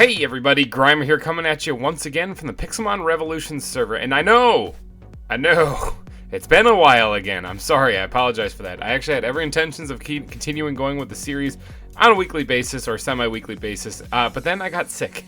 Hey everybody, GReimer here coming at you once again from the Pixelmon Revolution server, and I know, it's been a while again. I'm sorry, I apologize for that. I actually had every intentions of continuing going with the series on a weekly basis or semi-weekly basis, but then I got sick.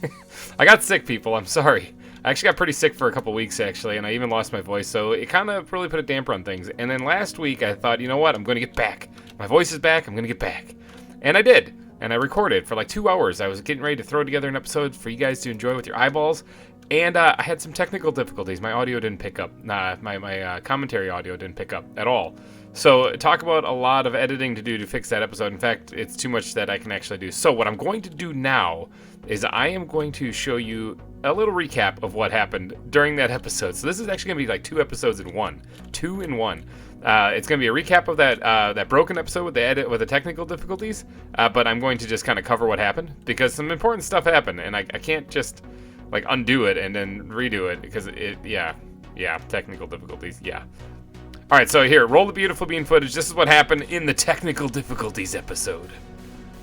I got sick, people, I'm sorry. I actually got pretty sick for a couple weeks, actually, and I even lost my voice, so it kind of really put a damper on things. And then last week, I thought, you know what, I'm going to get back. My voice is back, I'm going to get back. And I did. And I recorded for like 2 hours. I was getting ready to throw together an episode for you guys to enjoy with your eyeballs. And I had some technical difficulties. My audio didn't pick up. My commentary audio didn't pick up at all. So talk about a lot of editing to do to fix that episode. In fact, it's too much that I can actually do. So what I'm going to do now is I am going to show you a little recap of what happened during that episode. So this is actually going to be like 2 episodes in one. 2 in 1. It's going to be a recap of that broken episode with the technical difficulties, but I'm going to just kind of cover what happened because some important stuff happened, and I can't just like undo it and then redo it because technical difficulties, yeah. All right, so here, roll the beautiful bean footage. This is what happened in the technical difficulties episode.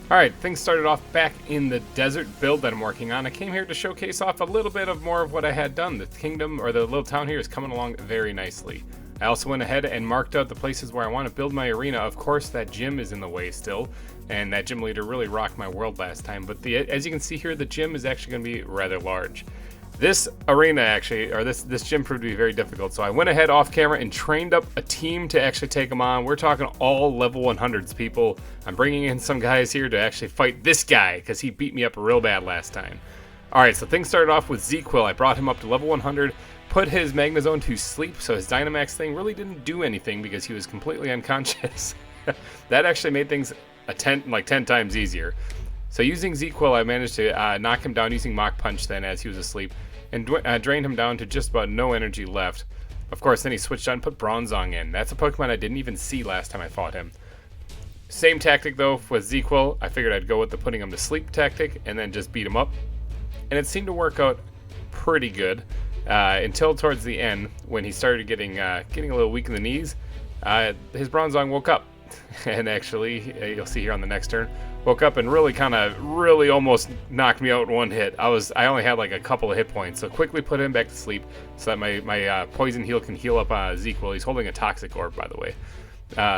All right, things started off back in the desert build that I'm working on. I came here to showcase off a little bit of more of what I had done. The kingdom, or the little town here, is coming along very nicely. I also went ahead and marked out the places where I want to build my arena. Of course, that gym is in the way still, and that gym leader really rocked my world last time. But as you can see here, the gym is actually going to be rather large. This arena actually, or this gym proved to be very difficult, so I went ahead off camera and trained up a team to actually take them on. We're talking all level 100s, people. I'm bringing in some guys here to actually fight this guy, because he beat me up real bad last time. Alright, so things started off with Z-Quill. I brought him up to level 100, put his Magnezone to sleep, so his Dynamax thing really didn't do anything because he was completely unconscious. That actually made things 10 times easier. So using Z-Quill, I managed to knock him down using Mach Punch then as he was asleep, and drained him down to just about no energy left. Of course, then he switched on and put Bronzong in. That's a Pokemon I didn't even see last time I fought him. Same tactic though with Z-Quill. I figured I'd go with the putting him to sleep tactic and then just beat him up. And it seemed to work out pretty good until towards the end when he started getting a little weak in the knees. His Bronzong woke up. And actually, you'll see here on the next turn, woke up and really almost knocked me out in one hit. I only had like a couple of hit points, so quickly put him back to sleep so that my poison heal can heal up Z-Quill. He's holding a Toxic Orb, by the way.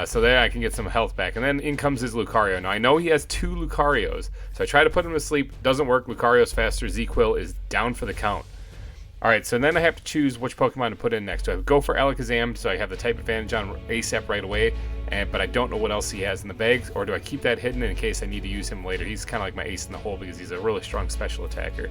So there I can get some health back. And then in comes his Lucario. Now I know he has 2 Lucarios, so I try to put him to sleep. Doesn't work. Lucario's faster. Z-Quill is down for the count. Alright, so then I have to choose which Pokemon to put in next. Do I go for Alakazam so I have the type advantage on ASAP right away, but I don't know what else he has in the bag, or do I keep that hidden in case I need to use him later? He's kind of like my ace in the hole because he's a really strong special attacker.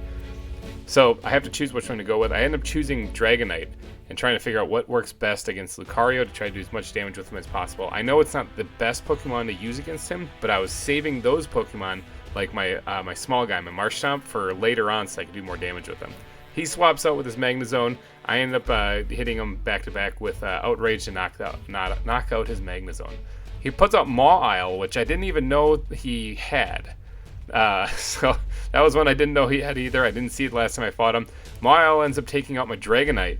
So I have to choose which one to go with. I end up choosing Dragonite and trying to figure out what works best against Lucario to try to do as much damage with him as possible. I know it's not the best Pokemon to use against him, but I was saving those Pokemon, like my small guy, my Marshtomp, for later on so I could do more damage with him. He swaps out with his Magnezone. I end up hitting him back-to-back with Outrage to knock out his Magnezone. He puts out Mawile, which I didn't even know he had. So that was one I didn't know he had either. I didn't see it last time I fought him. Mawile ends up taking out my Dragonite.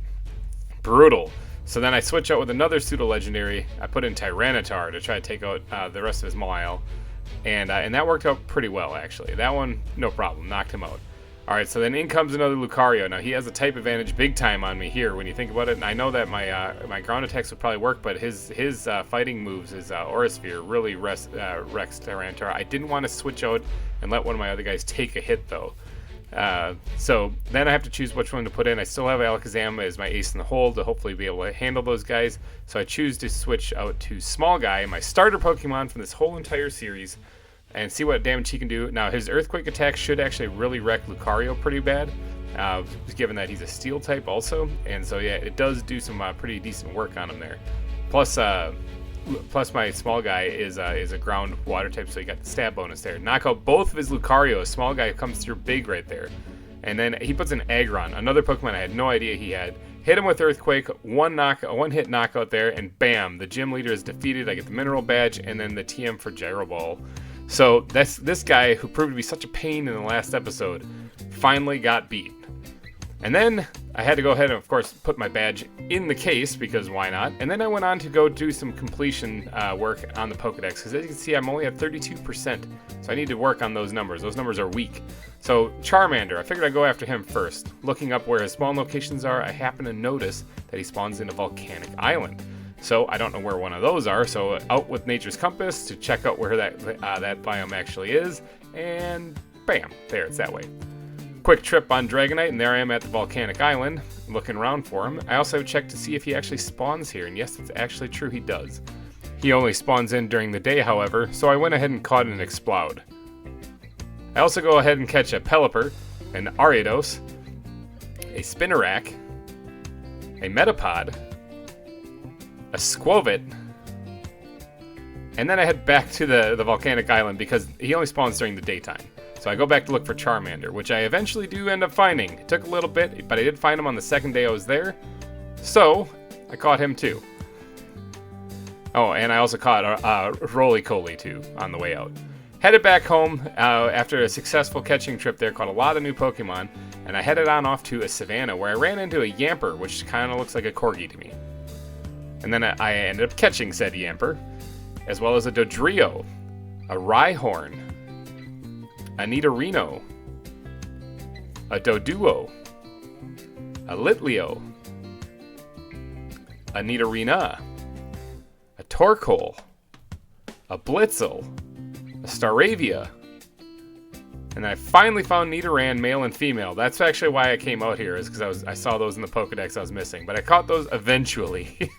Brutal. So then I switch out with another pseudo-legendary. I put in Tyranitar to try to take out the rest of his Mawile. And that worked out pretty well, actually. That one, no problem. Knocked him out. Alright, so then in comes another Lucario. Now, he has a type advantage big time on me here when you think about it. And I know that my ground attacks would probably work, but his fighting moves, his Aura Sphere, really wrecks Tyranitar. I didn't want to switch out and let one of my other guys take a hit, though. So then I have to choose which one to put in. I still have Alakazam as my ace in the hole to hopefully be able to handle those guys. So I choose to switch out to Small Guy, my starter Pokemon from this whole entire series, and see what damage he can do. Now, his Earthquake attack should actually really wreck Lucario pretty bad, given that he's a Steel type also. And so, yeah, it does do some pretty decent work on him there. Plus my Small Guy is a ground water type, so he got the stab bonus there. Knock out both of his Lucarios. Small Guy comes through big right there. And then he puts an Aggron, another Pokemon I had no idea he had. Hit him with Earthquake, one hit knockout there, and bam, the gym leader is defeated. I get the Mineral Badge and then the TM for Gyro Ball. So this guy, who proved to be such a pain in the last episode, finally got beat. And then I had to go ahead and, of course, put my badge in the case, because why not? And then I went on to go do some completion work on the Pokedex, because as you can see, I'm only at 32%, so I need to work on those numbers. Those numbers are weak. So, Charmander, I figured I'd go after him first. Looking up where his spawn locations are, I happen to notice that he spawns in a volcanic island. So, I don't know where one of those are, so out with Nature's Compass to check out where that biome actually is, and bam, there, it's that way. Quick trip on Dragonite, and there I am at the volcanic island, looking around for him. I also checked to see if he actually spawns here, and yes, it's actually true, he does. He only spawns in during the day, however, so I went ahead and caught an Explode. I also go ahead and catch a Pelipper, an Ariados, a Spinarak, a Metapod, a Squovit, and then I head back to the volcanic island because he only spawns during the daytime. So I go back to look for Charmander, which I eventually do end up finding. It took a little bit, but I did find him on the second day I was there. So I caught him too. Oh, and I also caught Roly-Coly too on the way out. Headed back home after a successful catching trip there, caught a lot of new Pokemon, and I headed on off to a savannah where I ran into a Yamper, which kind of looks like a Corgi to me. And then I ended up catching said Yamper, as well as a Dodrio, a Rhyhorn, a Nidorino, a Doduo, a Litleo, a Nidorina, a Torkoal, a Blitzel, a Staravia, and I finally found Nidoran male and female. That's actually why I came out here, is because I saw those in the Pokedex I was missing, but I caught those eventually.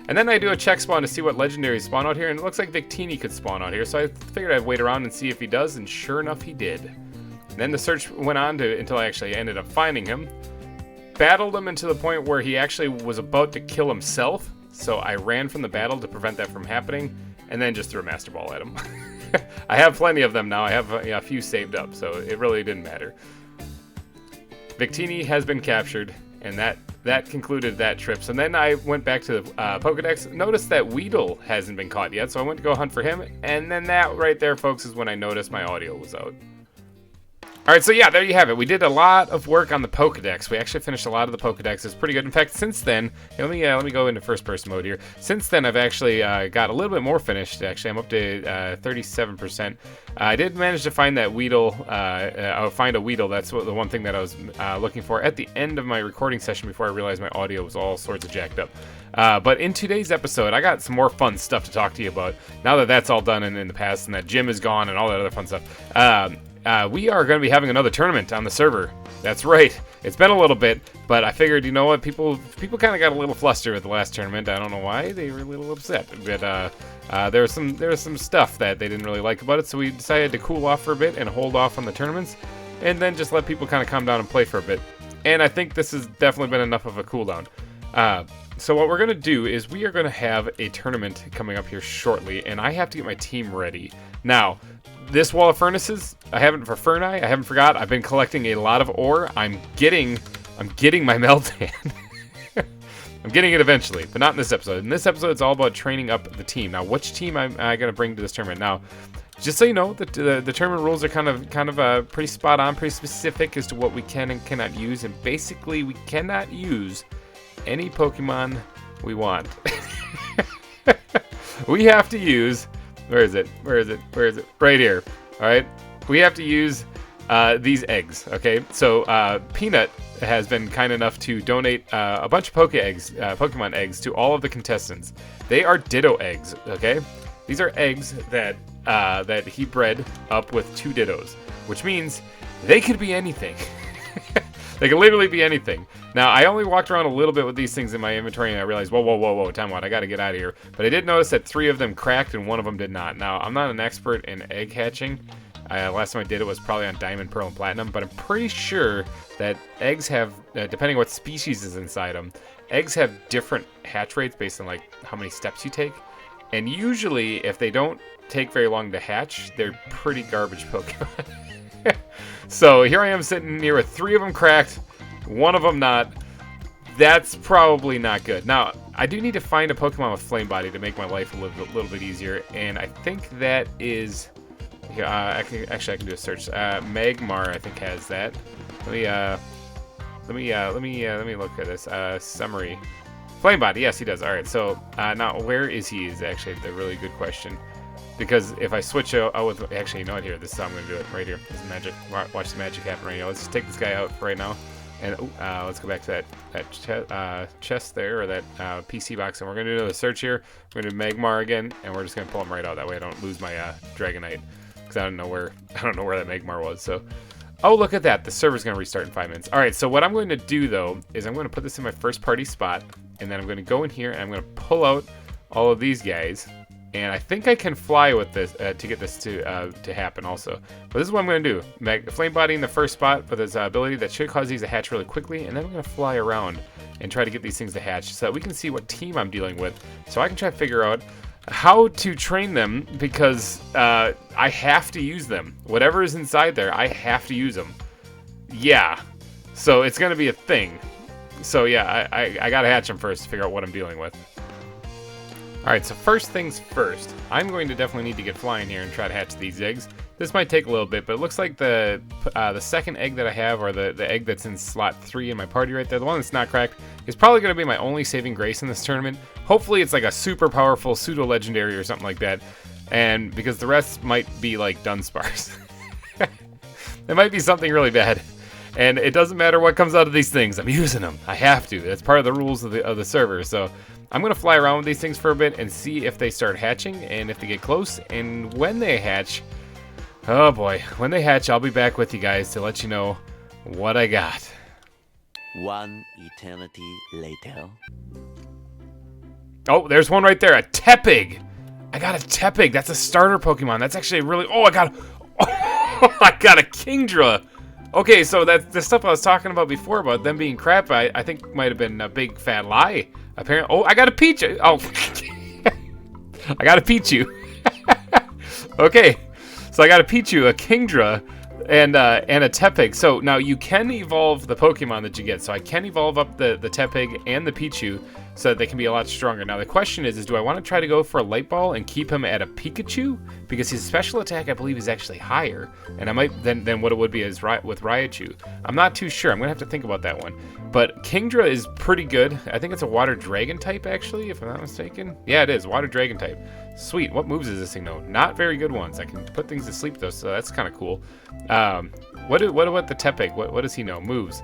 And then I do a check spawn to see what legendaries spawn out here, and it looks like Victini could spawn out here, so I figured I'd wait around and see if he does, and sure enough, he did. And then the search went on until I actually ended up finding him. Battled him into the point where he actually was about to kill himself, so I ran from the battle to prevent that from happening, and then just threw a Master Ball at him. I have plenty of them now. I have a few saved up, so it really didn't matter. Victini has been captured, and that concluded that trip. So then I went back to the Pokedex, noticed that Weedle hasn't been caught yet, so I went to go hunt for him, and then that right there, folks, is when I noticed my audio was out. Alright, so yeah, there you have it. We did a lot of work on the Pokedex. We actually finished a lot of the Pokedex. It's pretty good. In fact, since then, let me go into first-person mode here. Since then, I've actually got a little bit more finished. Actually, I'm up to 37%. I did manage to find that Weedle. Find a Weedle. That's the one thing that I was looking for at the end of my recording session before I realized my audio was all sorts of jacked up. But in today's episode, I got some more fun stuff to talk to you about. Now that that's all done in the past and that gym is gone and all that other fun stuff. We are going to be having another tournament on the server. That's right. It's been a little bit, but I figured, you know what, people kind of got a little flustered with the last tournament. I don't know why. They were a little upset. But there was some stuff that they didn't really like about it, so we decided to cool off for a bit and hold off on the tournaments, and then just let people kind of calm down and play for a bit. And I think this has definitely been enough of a cooldown. So what we're going to do is we are going to have a tournament coming up here shortly, and I have to get my team ready. Now, this wall of furnaces, I haven't forgot. I've been collecting a lot of ore. I'm getting my Meltan. I'm getting it eventually, but not in this episode. In this episode, it's all about training up the team. Now, which team am I going to bring to this tournament? Now, just so you know, the tournament rules are kind of pretty spot on, pretty specific as to what we can and cannot use, and basically, we cannot use any Pokemon we want. We have to use. Where is it? Right here. All right. We have to use these eggs. Okay. So Peanut has been kind enough to donate a bunch of Pokemon eggs to all of the contestants. They are Ditto eggs. Okay. These are eggs that he bred up with 2 Dittos, which means they could be anything. They can literally be anything. Now, I only walked around a little bit with these things in my inventory, and I realized, whoa, time out, I gotta get out of here. But I did notice that 3 of them cracked, and 1 of them did not. Now, I'm not an expert in egg hatching. Last time I did it was probably on Diamond, Pearl, and Platinum, but I'm pretty sure that eggs have, depending on what species is inside them, eggs have different hatch rates based on, like, how many steps you take. And usually, if they don't take very long to hatch, they're pretty garbage Pokemon. So here I am sitting here with 3 of them cracked, 1 of them not. That's probably not good. Now, I do need to find a Pokemon with Flame Body to make my life a little bit easier, and I think that is... I can do a search. Magmar, I think, has that. Let me Let me look at this. Summary. Flamebody, yes, he does. All right, so now where is he? Is actually the really good question. Because if I switch out with, actually, you know what? Here, this is how I'm gonna do it right here. This is magic. Watch the magic happen right now. Let's just take this guy out right now, and let's go back to that chest there, or that PC box, and we're gonna do another search here. We're gonna do Magmar again, and we're just gonna pull him right out. That way, I don't lose my Dragonite, because I don't know where that Magmar was. So, oh, look at that! The server's gonna restart in 5 minutes. All right, so what I'm going to do though is I'm gonna put this in my first party spot, and then I'm gonna go in here and I'm gonna pull out all of these guys. And I think I can fly with this to get this to happen also. But this is what I'm going to do. Flame Body in the first spot with his ability that should cause these to hatch really quickly. And then I'm going to fly around and try to get these things to hatch so that we can see what team I'm dealing with. So I can try to figure out how to train them, because I have to use them. Whatever is inside there, I have to use them. Yeah. So it's going to be a thing. So yeah, I got to hatch them first to figure out what I'm dealing with. Alright, so first things first, I'm going to definitely need to get flying here and try to hatch these eggs. This might take a little bit, but it looks like the second egg that I have, or the egg that's in slot 3 in my party right there, the one that's not cracked, is probably going to be my only saving grace in this tournament. Hopefully it's like a super powerful pseudo-legendary or something like that, and because the rest might be like Dunsparce. It might be something really bad. And it doesn't matter what comes out of these things, I'm using them. I have to. That's part of the rules of the server. So I'm going to fly around with these things for a bit and see if they start hatching and if they get close. And when they hatch, oh boy, when they hatch, I'll be back with you guys to let you know what I got. One eternity later. Oh, there's one right there, a Tepig. I got a Tepig. That's a starter Pokemon. That's actually really, I got a Kingdra. Okay, so that's the stuff I was talking about before about them being crap. I think might have been a big fat lie. Apparently, I got a Pichu. Oh, I got a Pichu. Okay, so I got a Pichu, a Kingdra, and a Tepig. So now you can evolve the Pokemon that you get. So I can evolve up the Tepig and the Pichu so that they can be a lot stronger. Now the question is do I want to try to go for a Light Ball and keep him at a Pikachu? Because his special attack, I believe, is actually higher, and I might than what it would be with Raichu. I'm not too sure. I'm gonna have to think about that one. But Kingdra is pretty good. I think it's a Water Dragon type, actually, if I'm not mistaken. Yeah, it is Water Dragon type. Sweet. What moves does this thing know? Not very good ones. I can put things to sleep though, so that's kind of cool. What about the Tepig? What does he know? Moves.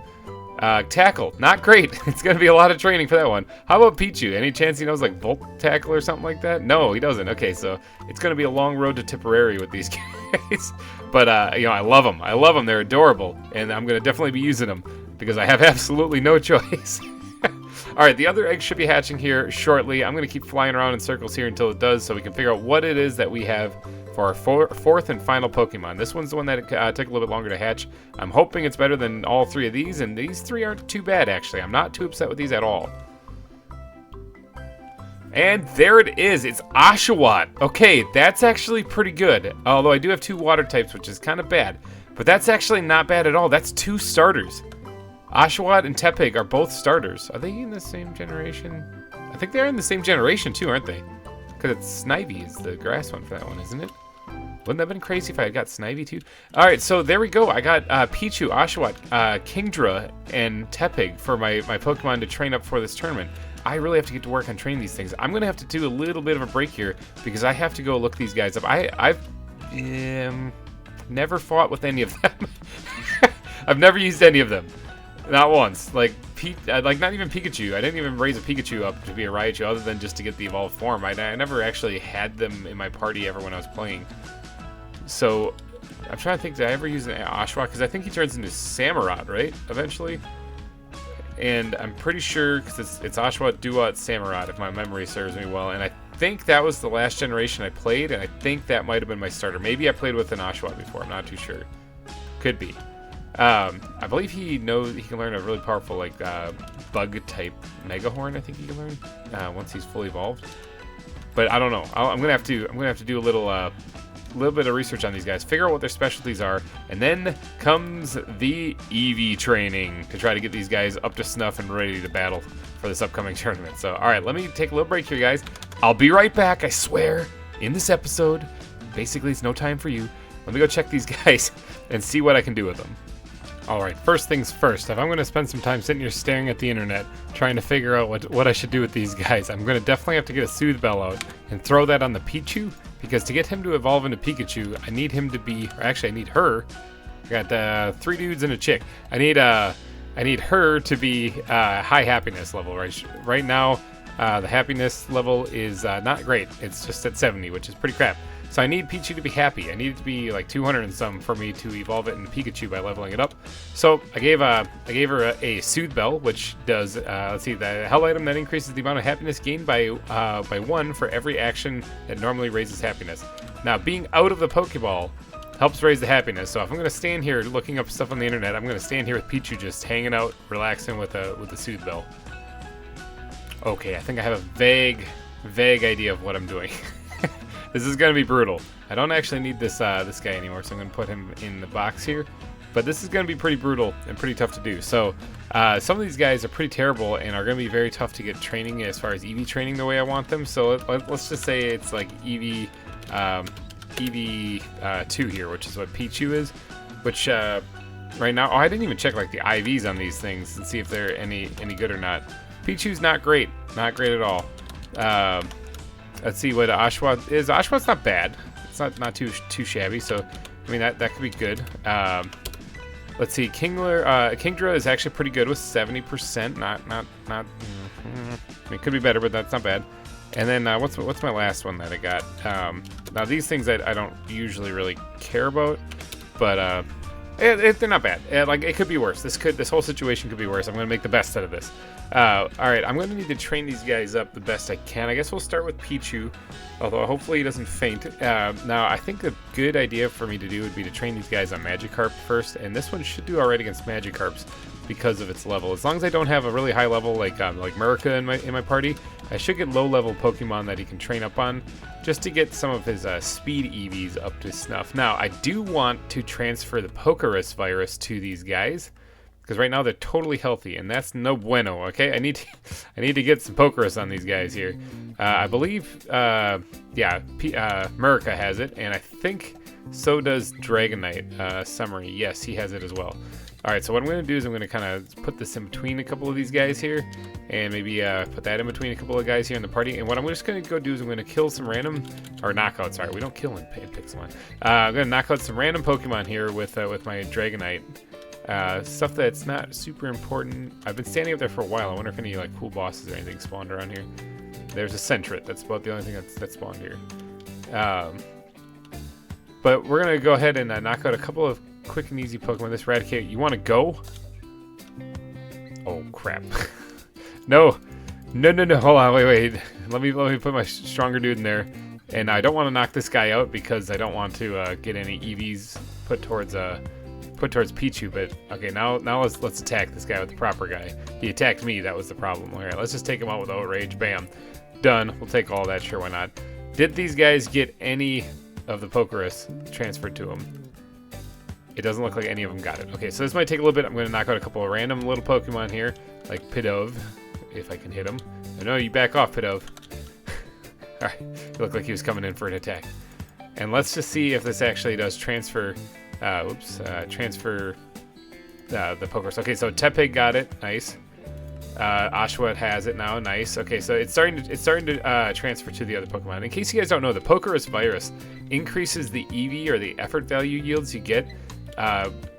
Tackle, not great. It's gonna be a lot of training for that one. How about Pichu? Any chance he knows like Volt Tackle or something like that? No, he doesn't. Okay, so it's gonna be a long road to Tipperary with these guys. But I love them. I love them. They're adorable, and I'm gonna definitely be using them because I have absolutely no choice. All right, the other egg should be hatching here shortly. I'm gonna keep flying around in circles here until it does, so we can figure out what it is that we have for our fourth and final Pokemon. This one's the one that took a little bit longer to hatch. I'm hoping it's better than all 3 of these, and these 3 aren't too bad, actually. I'm not too upset with these at all. And there it is. It's Oshawott. Okay, that's actually pretty good. Although I do have 2 water types, which is kind of bad. But that's actually not bad at all. That's 2 starters. Oshawott and Tepig are both starters. Are they in the same generation? I think they're in the same generation, too, aren't they? Because it's Snivy is the grass one for that one, isn't it? Wouldn't that have been crazy if I had got Snivy too? Alright, so there we go. I got Pichu, Oshawott, Kingdra, and Tepig for my Pokemon to train up for this tournament. I really have to get to work on training these things. I'm going to have to do a little bit of a break here because I have to go look these guys up. I've never fought with any of them. I've never used any of them. Not once. Like not even Pikachu. I didn't even raise a Pikachu up to be a Raichu other than just to get the evolved form. I never actually had them in my party ever when I was playing. So, I'm trying to think, did I ever use an Oshawott? Because I think he turns into Samurott, right? Eventually. And I'm pretty sure, because it's Oshawott, Duat, Samurott, if my memory serves me well. And I think that was the last generation I played, and I think that might have been my starter. Maybe I played with an Oshawott before. I'm not too sure. Could be. I believe he can learn a really powerful bug type Mega Horn. I think he can learn once he's fully evolved. But I don't know. I'm gonna have to do a little bit of research on these guys, figure out what their specialties are, and then comes the EV training to try to get these guys up to snuff and ready to battle for this upcoming tournament. So, all right, let me take a little break here, guys. I'll be right back. I swear. In this episode, basically, it's no time for you. Let me go check these guys and see what I can do with them. Alright, first things first, if I'm going to spend some time sitting here staring at the internet, trying to figure out what I should do with these guys, I'm going to definitely have to get a Soothe Bell out and throw that on the Pichu, because to get him to evolve into Pikachu, I need him to be, or actually I need her. I got 3 dudes and a chick. I need her to be high happiness level. Right now, the happiness level is not great. It's just at 70, which is pretty crap. So I need Pichu to be happy. I need it to be like 200 and some for me to evolve it into Pikachu by leveling it up. So I gave her a Soothe Bell, which does let's see, the hell item that increases the amount of happiness gained by 1 for every action that normally raises happiness. Now, being out of the Pokeball helps raise the happiness. So if I'm gonna stand here looking up stuff on the internet, I'm gonna stand here with Pichu just hanging out, relaxing with the Soothe Bell. Okay, I think I have a vague idea of what I'm doing. This is gonna be brutal. I don't actually need this this guy anymore, so I'm gonna put him in the box here. But this is gonna be pretty brutal and pretty tough to do. So some of these guys are pretty terrible and are gonna be very tough to get training as far as EV training the way I want them. So let's just say it's like EV 2 here, which is what Pichu is. Which right now, oh, I didn't even check like the IVs on these things and see if they're any good or not. Pichu's not great at all. Let's see what Oshawott is. Oshawott not bad. It's not too shabby. So, I mean that could be good. Let's see. Kingdra is actually pretty good with 70%. Not. I mean, it could be better, but that's not bad. And then what's my last one that I got? Now these things I don't usually really care about, but they're not bad. Like it could be worse. This whole situation could be worse. I'm gonna make the best out of this. All right, I'm gonna need to train these guys up the best I can. I guess we'll start with Pichu, although hopefully he doesn't faint. Now I think a good idea for me to do would be to train these guys on Magikarp first, and this one should do alright against Magikarps because of its level. As long as I don't have a really high level like Murica in my party, I should get low level Pokemon that he can train up on, just to get some of his speed EVs up to snuff. Now I do want to transfer the Pokerus virus to these guys, because right now they're totally healthy, and that's no bueno. Okay, I need to get some Pokerus on these guys here. I believe, Murica has it, and I think so does Dragonite. Summary, yes, he has it as well. All right, so what I'm going to do is I'm going to kind of put this in between a couple of these guys here, and maybe put that in between a couple of guys here in the party. And what I'm just going to go do is I'm going to kill some random, or knock out. Sorry, we don't kill in Pixelmon. I'm going to knock out some random Pokemon here with my Dragonite. Stuff that's not super important. I've been standing up there for a while. I wonder if any like cool bosses or anything spawned around here. There's a Sentret. That's about the only thing that's spawned here. But we're gonna go ahead and knock out a couple of quick and easy Pokemon. This Raticate. You want to go? Oh crap! No. Hold on. Wait. Let me put my stronger dude in there. And I don't want to knock this guy out because I don't want to get any EVs put towards Pichu, but okay, now let's attack this guy with the proper guy. He attacked me, that was the problem. Alright, let's just take him out with Outrage. Bam. Done. We'll take all that, sure, why not? Did these guys get any of the Pokerus transferred to them? It doesn't look like any of them got it. Okay, so this might take a little bit. I'm going to knock out a couple of random little Pokemon here, like Pidove, if I can hit him. No, you back off, Pidove. Alright, it looked like he was coming in for an attack. And let's just see if this actually does transfer... transfer the Pokerus. Okay, so Tepig got it. Nice. Oshawott has it now. Nice. Okay, so it's starting to transfer to the other Pokemon. In case you guys don't know, the Pokerus virus increases the EV or the effort value yields you get.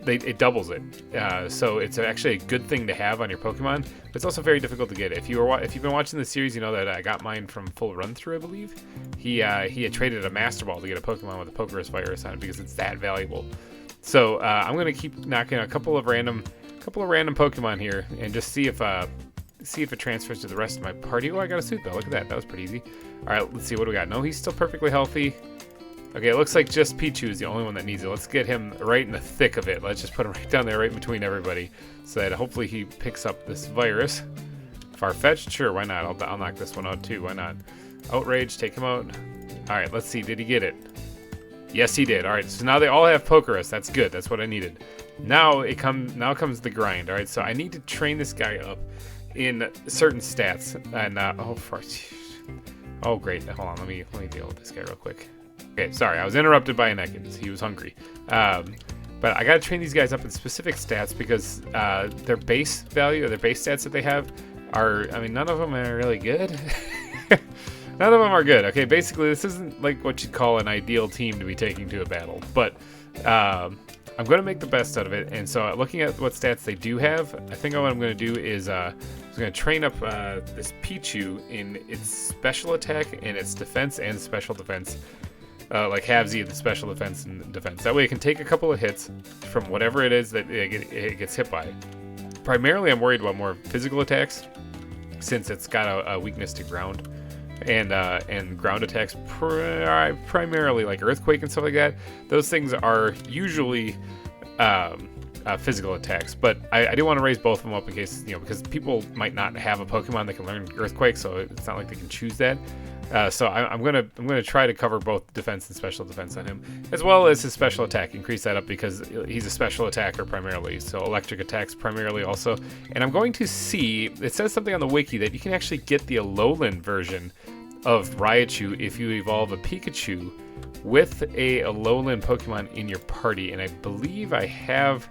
It doubles it. So it's actually a good thing to have on your Pokemon. But it's also very difficult to get. If you've been watching the series, you know that I got mine from Full Run Through, I believe. He had traded a Master Ball to get a Pokemon with a Pokerus virus on it because it's that valuable. So I'm gonna keep knocking a couple of random Pokemon here and just see if it transfers to the rest of my party. Oh, I got a Soothe Bell. Look at that. That was pretty easy. All right, let's see what do we got. No, he's still perfectly healthy. Okay, it looks like just Pichu is the only one that needs it. Let's get him right in the thick of it. Let's just put him right down there, right in between everybody, so that hopefully he picks up this virus. Farfetch'd? Sure, why not? I'll knock this one out too. Why not? Outrage, take him out. All right, let's see. Did he get it? Yes, he did. All right, so now they all have Pokerus. That's good. That's what I needed. Now comes the grind. All right, so I need to train this guy up in certain stats. And oh great. Hold on. Let me deal with this guy real quick. Okay, sorry, I was interrupted by an Ekans. He was hungry. But I gotta train these guys up in specific stats because their base value or their base stats that they have are, I mean, none of them are really good. None of them are good. Okay, basically this isn't like what you'd call an ideal team to be taking to a battle, but I'm going to make the best out of it. And so looking at what stats they do have, I think what I'm going to do is I'm going to train up this Pichu in its special attack and its defense and special defense. Like halvesy the special defense and defense. That way it can take a couple of hits from whatever it is that it gets hit by. Primarily I'm worried about more physical attacks since it's got a weakness to ground. And ground attacks, primarily like earthquake and stuff like that. Those things are usually physical attacks, but I do want to raise both of them up in case, because people might not have a Pokemon that can learn earthquake, so it's not like they can choose that. So I'm gonna try to cover both defense and special defense on him, as well as his special attack. Increase that up because he's a special attacker primarily, so electric attacks primarily also. And I'm going to see, it says something on the wiki that you can actually get the Alolan version of Raichu if you evolve a Pikachu with a Alolan Pokemon in your party, and I believe I have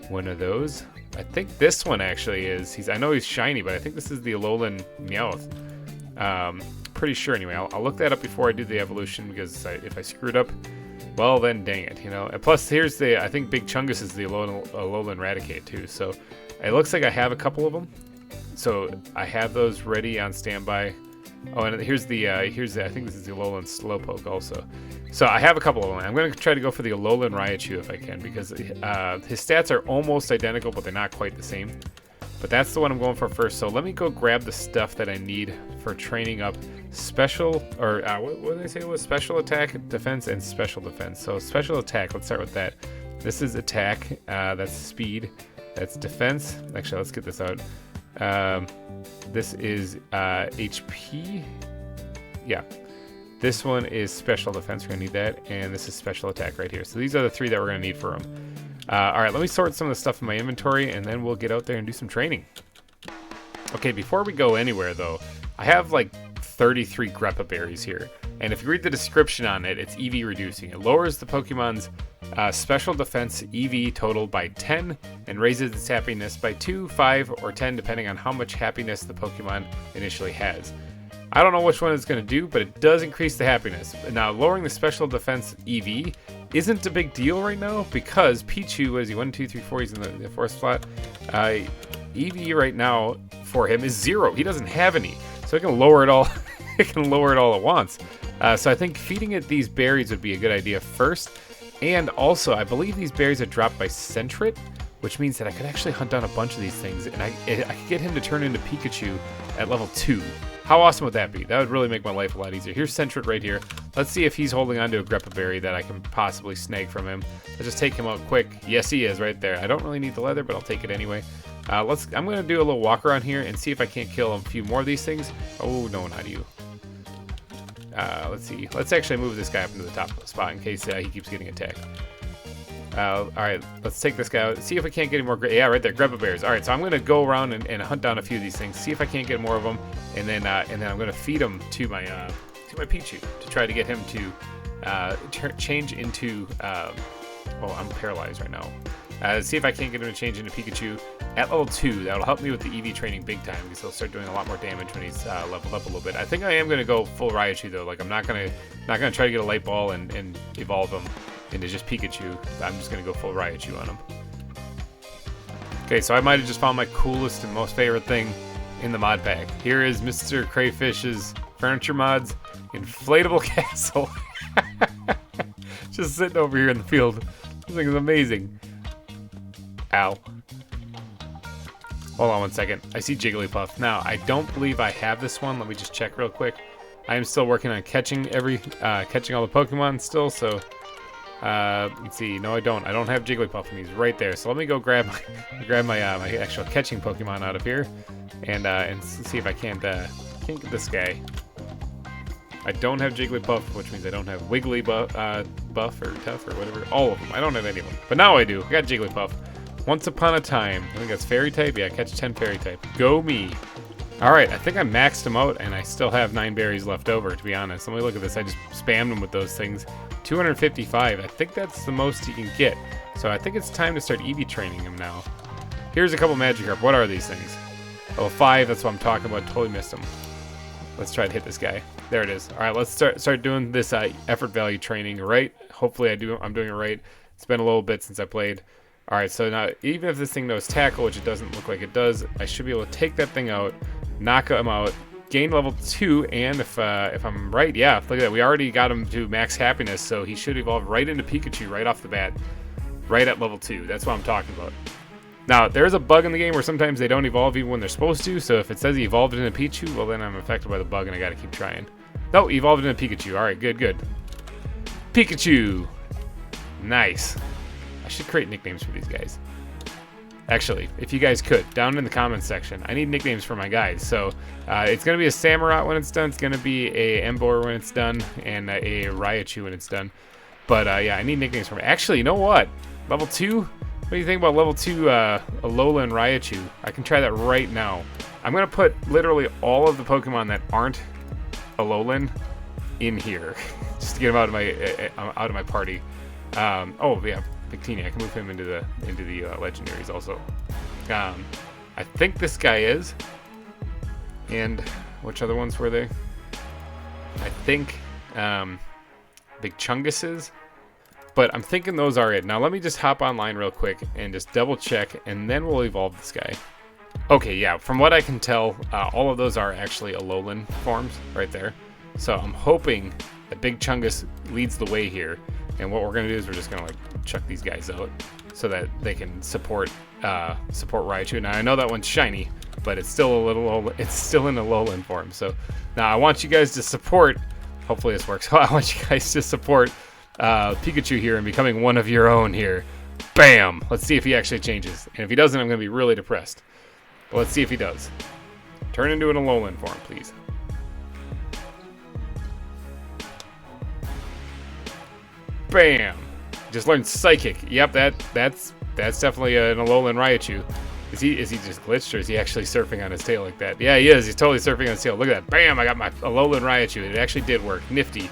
one of those. I think this one actually is. I know he's shiny, but I think this is the Alolan Meowth. Pretty sure anyway. I'll look that up before I do the evolution because if I screw it up, well then dang it, And plus here's I think Big Chungus is the Alolan Raticate too. So it looks like I have a couple of them. So I have those ready on standby. Oh, and here's the I think this is the Alolan Slowpoke also. So I have a couple of them. I'm going to try to go for the Alolan Raichu if I can because his stats are almost identical, but they're not quite the same. But that's the one I'm going for first. So let me go grab the stuff that I need for training up special, or what did I say it was? Special attack, defense, and special defense. So special attack, let's start with that. This is attack, that's speed, that's defense. Actually, let's get this out. This is HP. Yeah. This one is special defense, we're gonna need that. And this is special attack right here. So these are the three that we're gonna need for him. Alright, let me sort some of the stuff in my inventory and then we'll get out there and do some training. Okay, before we go anywhere though, I have like 33 Greppa berries here. And if you read the description on it, it's EV reducing. It lowers the Pokemon's special defense EV total by 10 and raises its happiness by 2, 5, or 10 depending on how much happiness the Pokemon initially has. I don't know which one it's going to do, but it does increase the happiness. Now, lowering the special defense EV isn't a big deal right now because Pichu, what is he, 1, 2, 3, 4, he's in the fourth slot. EV right now for him is 0. He doesn't have any, so it can lower it all. It can lower it all at once. So I think feeding it these berries would be a good idea first. And also, I believe these berries are dropped by Sentret, which means that I could actually hunt down a bunch of these things, and I could get him to turn into Pikachu at level 2. How awesome would that be? That would really make my life a lot easier. Here's Sentret right here. Let's see if he's holding on to a Greppa berry that I can possibly snag from him. Let's just take him out quick. Yes, he is right there. I don't really need the leather, but I'll take it anyway. I'm going to do a little walk around here and see if I can't kill a few more of these things. Oh, no, not you. Let's see. Let's actually move this guy up into the top spot in case he keeps getting attacked. Alright, let's take this guy out. See if we can't get any more. Yeah, right there, Greppa berries. Alright, so I'm going to go around and hunt down a few of these things, see if I can't get more of them, and then I'm going to feed them to my Pichu to try to get him to change into. Oh, I'm paralyzed right now. See if I can't get him to change into Pikachu at level 2. That'll help me with the EV training big time because he'll start doing a lot more damage when he's leveled up a little bit. I think I am going to go full Raichu though. Like I'm not gonna try to get a light ball and evolve him into just Pikachu. I'm just gonna go full Raichu on him. Okay, so I might have just found my coolest and most favorite thing in the mod pack. Here is Mr. Crayfish's Furniture Mods Inflatable Castle. Just sitting over here in the field. This thing is amazing. Ow. Hold on one second. I see Jigglypuff. Now, I don't believe I have this one. Let me just check real quick. I am still working on catching all the Pokemon still, so let's see. No, I don't. I don't have Jigglypuff, and he's right there. So let me go grab my actual catching Pokemon out of here, and see if I can't get this guy. I don't have Jigglypuff, which means I don't have Wiggly Buff or Tough or whatever. All of them. I don't have any of them. But now I do. I got Jigglypuff. Once upon a time. I think that's Fairy type. Yeah, catch 10 Fairy type. Go me. Alright, I think I maxed them out, and I still have 9 berries left over, to be honest. Let me look at this. I just spammed them with those things. 255. I think that's the most you can get. So I think it's time to start EV training him now. Here's a couple Magikarp. What are these things? Level 5, that's what I'm talking about. Totally missed him. Let's try to hit this guy. There it is. All right, let's start doing this effort value training, right? Hopefully I'm doing it right. It's been a little bit since I played. All right, so now even if this thing knows tackle, which it doesn't look like it does, I should be able to take that thing out, knock him out, gain level 2, and if I'm right, yeah, look at that. We already got him to max happiness, so he should evolve right into Pikachu right off the bat, right at level 2. That's what I'm talking about. Now, there's a bug in the game where sometimes they don't evolve even when they're supposed to, so if it says he evolved into Pichu, well then I'm affected by the bug and I gotta keep trying. No, evolved into Pikachu. Alright, good. Pikachu! Nice. I should create nicknames for these guys. Actually, if you guys could, down in the comments section, I need nicknames for my guys. So, it's gonna be a Samurott when it's done, it's gonna be a Emboar when it's done, and a Raichu when it's done. But, yeah, I need nicknames for them. Actually, you know what? Level 2? What do you think about level 2 Alolan Raichu? I can try that right now. I'm going to put literally all of the Pokemon that aren't Alolan in here. Just to get them out of my party. Oh, yeah, Victini. I can move him into the legendaries also. I think this guy is. And which other ones were they? I think Big Chungus is. But I'm thinking those are it. Now let me just hop online real quick and just double check, and then we'll evolve this guy. Okay, yeah, from what I can tell, all of those are actually Alolan forms right there. So I'm hoping that Big Chungus leads the way here. And what we're gonna do is we're just gonna like chuck these guys out so that they can support Raichu. Now I know that one's shiny, but it's still it's still in Alolan form. So now I want you guys to support. Hopefully this works. I want you guys to support Pikachu here and becoming one of your own here. Bam! Let's see if he actually changes. And if he doesn't, I'm going to be really depressed. But let's see if he does. Turn into an Alolan form, please. Bam! Just learned Psychic. Yep, that's definitely an Alolan Raichu. Is he just glitched, or is he actually surfing on his tail like that? Yeah, he is. He's totally surfing on his tail. Look at that. Bam! I got my Alolan Raichu. It actually did work. Nifty.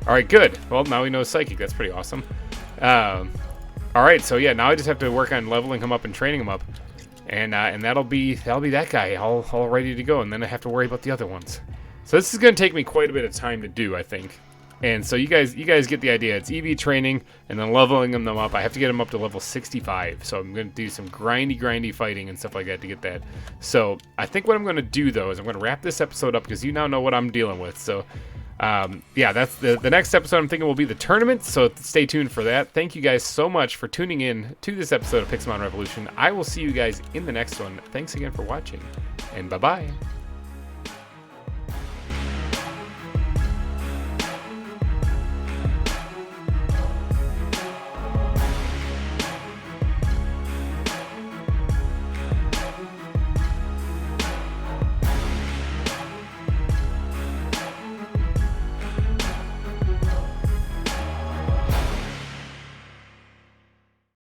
Alright, good. Well, now we know Psychic. That's pretty awesome. Alright, so yeah, now I just have to work on leveling him up and training him up. And that'll be that guy all ready to go, and then I have to worry about the other ones. So this is going to take me quite a bit of time to do, I think. And so you guys get the idea. It's EV training and then leveling them up. I have to get them up to level 65. So I'm going to do some grindy fighting and stuff like that to get that. So I think what I'm going to do, though, is I'm going to wrap this episode up because you now know what I'm dealing with. So yeah, that's the next episode I'm thinking will be the tournament, so stay tuned for that. Thank you guys so much for tuning in to this episode of Pixelmon Revolution. I will see you guys in the next one. Thanks again for watching, and bye-bye.